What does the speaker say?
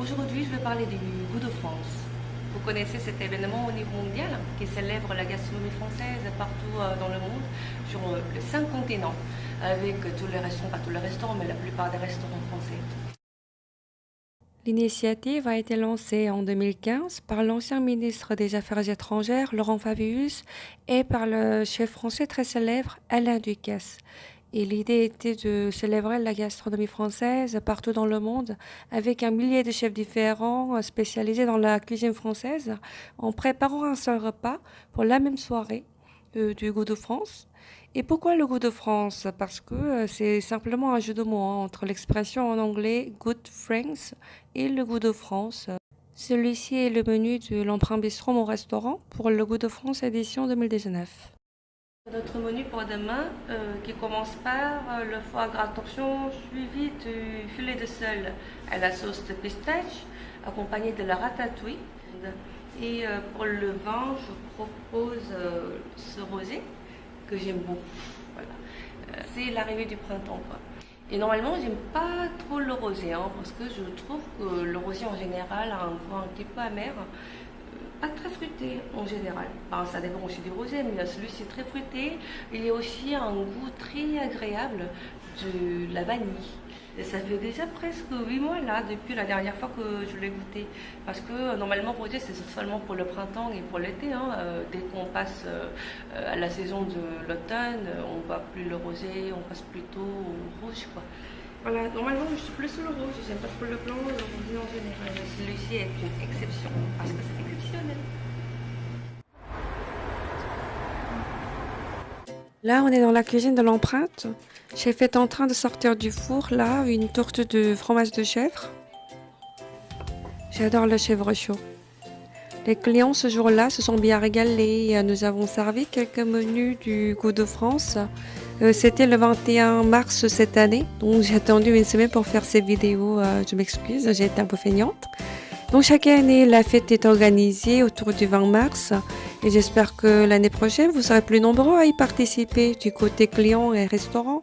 Aujourd'hui, je vais parler du Goût de France. Vous connaissez cet événement au niveau mondial qui célèbre la gastronomie française partout dans le monde, sur les 5 continents, avec tous les restaurants, pas tous les restaurants, mais la plupart des restaurants français. L'initiative a été lancée en 2015 par l'ancien ministre des Affaires étrangères, Laurent Fabius, et par le chef français très célèbre, Alain Ducasse. Et l'idée était de célébrer la gastronomie française partout dans le monde, avec un millier de chefs différents spécialisés dans la cuisine française, en préparant un seul repas pour la même soirée du Goût de France. Et pourquoi le Goût de France? Parce que c'est simplement un jeu de mots entre l'expression en anglais Good France et le Goût de France. Celui-ci est le menu de l'Emprunt Bistrot, mon restaurant, pour le Goût de France édition 2019. Notre menu pour demain qui commence par le foie gras torchon suivi du filet de sole à la sauce de pistache accompagné de la ratatouille. Et pour le vin, je propose ce rosé que j'aime beaucoup. Voilà. C'est l'arrivée du printemps, quoi. Et normalement, j'aime pas trop le rosé, parce que je trouve que le rosé en général a un goût un petit peu amer, pas très fruité en général. Enfin, ça dépend aussi du rosé, mais celui-ci est très fruité. Il y a aussi un goût très agréable de la vanille. Et ça fait déjà presque 8 mois là, depuis la dernière fois que je l'ai goûté. Parce que normalement, le rosé, c'est seulement pour le printemps et pour l'été. Dès qu'on passe à la saison de l'automne, on ne voit plus le rosé, on passe plutôt au rouge, quoi. Voilà, normalement, je suis plus sur le rouge, j'aime pas trop le blanc, le rosé en général. Celui-ci est une exception, parce que c'est exceptionnel. Là, on est dans la cuisine de l'Empreinte. Chef est en train de sortir du four, là, une tourte de fromage de chèvre. J'adore le chèvre chaud. Les clients ce jour-là se sont bien régalés. Nous avons servi quelques menus du Goût de France. C'était le 21 mars cette année, donc j'ai attendu une semaine pour faire ces vidéos. Je m'excuse, j'ai été un peu feignante. Donc chaque année, la fête est organisée autour du 20 mars et j'espère que l'année prochaine, vous serez plus nombreux à y participer du côté client et restaurant.